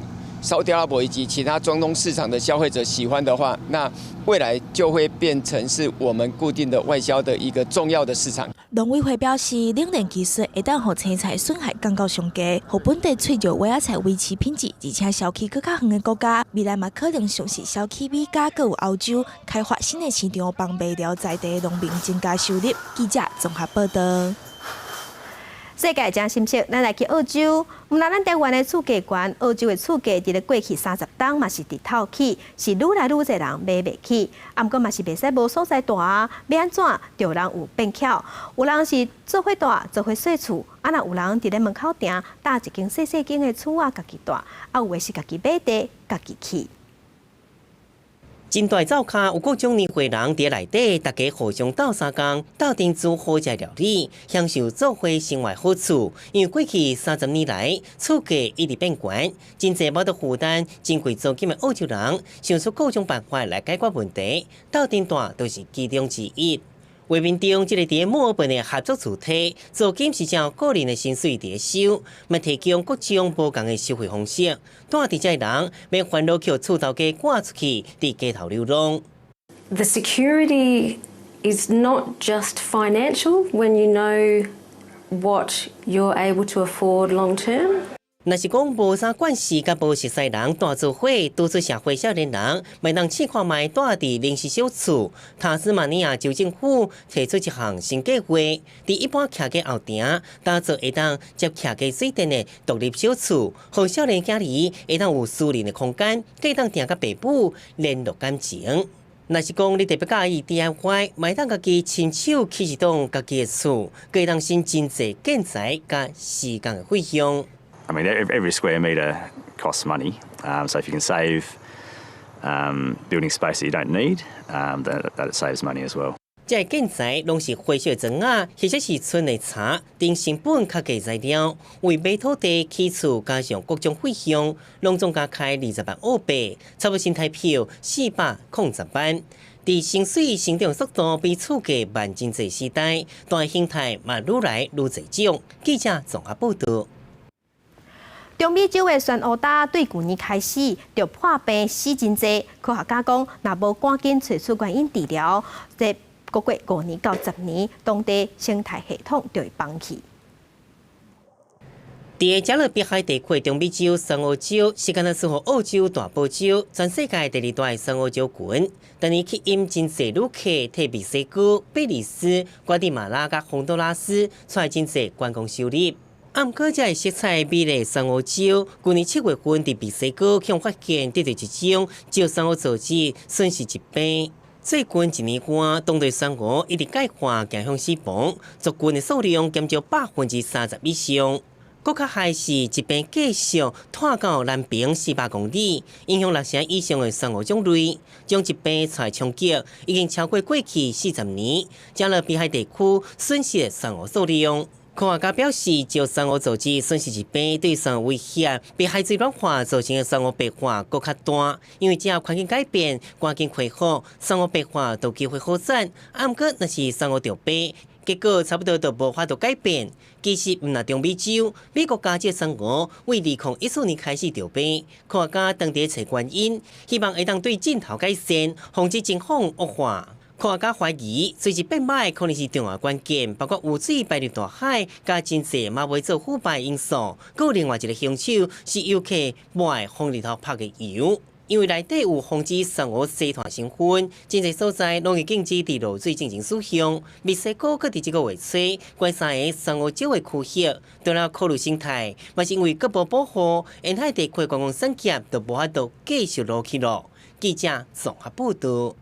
沙特阿拉伯以及其他中东市场的消费者喜欢的话，那未来就会变成是我们固定的外销的一个重要的市场。农委会表示，冷链技术会当让青菜损害降到上低，让本地脆弱娃仔菜维持品质，而且销去更较远的国家，未来嘛可能像是销去美加佮有欧洲，开发新的市场，帮卖了在地的农民增加收入。记者综合报道。世界真心息，咱来去澳洲。毋但咱台湾的厝价悬，澳洲的厝价伫咧过去30冬嘛是直透起，是愈来愈侪人买袂起。毋过嘛是袂使无所在住啊，要安怎着人有变巧？有人是做伙住，做伙洗厝，啊若有人伫咧门口埕搭一间细细间的厝啊，家己住，啊有的是家己买地，家己起。真大灶骹有各种年岁人伫内底，大家互相斗相共，斗阵煮好食料理，享受做伙生活好处。因为过去30年来，厝价一直变悬，真侪无得负担真贵租金的澳洲人，想出各种办法来解决问题。斗阵住都是其中之一。画面中，这个伫墨尔本的合作主体，租金是照个人的薪水伫收，嘛提供各种无同的收费方式。住伫遮的人，免烦恼叫厝头家赶出去，伫街头流浪。The security is not just financial when you know what you're able to afford long term. 若是讲无啥关系，甲无熟悉人住做伙，拄出社会少年人，咪当试看卖住伫临时小厝。塔斯马尼亚州政府提出一项新计划，伫一般徛家后埕打造会当接徛家水电的独立小厝，互少年囝儿会当有私人的空间，可以当定甲爸母联络感情。若是讲你特别介意 DIY， 咪当家己亲手起一栋家己的厝，可以当省真济建材甲时间的费用。I mean, every square metre costs money. So if you can save building space that you don't need, that saves money as well. 这建材拢是化学砖啊，或者是纯的茶，等成本较低材料，为买土地起厝加上各种费用，拢总加开20万澳币，差不多新台币490万。伫薪水成长速度比厝价慢真济时代，但形态嘛愈来愈侪种。记者综合报道。中美洲的酸蚵搭对去年开始就破病死真济，科学家讲，若无赶紧找出原因治疗，这过5年到10年，当地生态系统就会崩去。伫加勒比海地区中美洲酸蚵礁是干那适合澳洲大堡礁，全世界第2大的酸蚵礁群。但伊吸引真济旅客，特别西哥、比利时、瓜地马拉甲洪都拉斯，带真济观光收入。毋过，这色彩美丽酸蚵礁，去年7月份伫墨西哥向发现得到一种石酸蚵组织损失疾病。最近1年半，当地酸蚵一直钙化，走向死亡，族群的数量减少30%以上。更较害是疾病继续拖到南平400公里，影响6成以上的酸蚵种类。将疾病带冲击，已经超过过去40年加勒比海地区损失的酸蚵数量。科学家表示，石酸蚵组织损失疾病对酸蚵威胁，比海水暖化造成的酸蚵白化更较大。因为只要环境改变，赶紧恢复，酸蚵白化都有机会好转。毋过，若是酸蚵着病，结果差不多都无法度改变。其实，毋那中美洲，美国加这酸蚵为2014年开始着病，科学家当地找原因，希望会当对镜头改善，防止情况恶化。看甲怀疑，随时变歹可能是重要关键，包括有水排入大海，加真济嘛未做腐败因素。佮另外一个凶手是游客不爱往里头拍的油。因为内底有防止生物集团成分，真侪所在农业禁止伫落水进行使用。墨西哥佮伫这个月初，关3个生物少的区域，除了考虑生态，嘛是因为各部保护，沿海地区观光产业都无法度继续落去了。记者综合报道。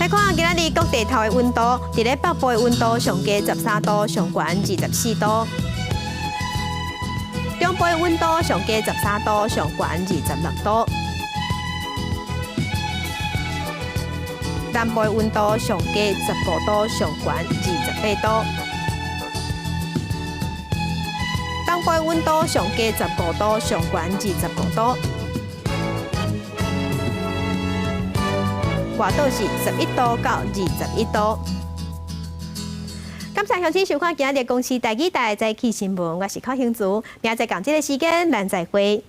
来看今日各地头的温度，伫咧北部的温度上低13度，上悬24度。中部的温度上低13度，上悬26度；南部的温度上低15度，上悬28度；东部的温度上低15度，上悬25度；外岛是11度到21度。感谢乡亲收看今日的公视台语台早起新闻，我是柯兴祖，明仔载同这个时间咱再会。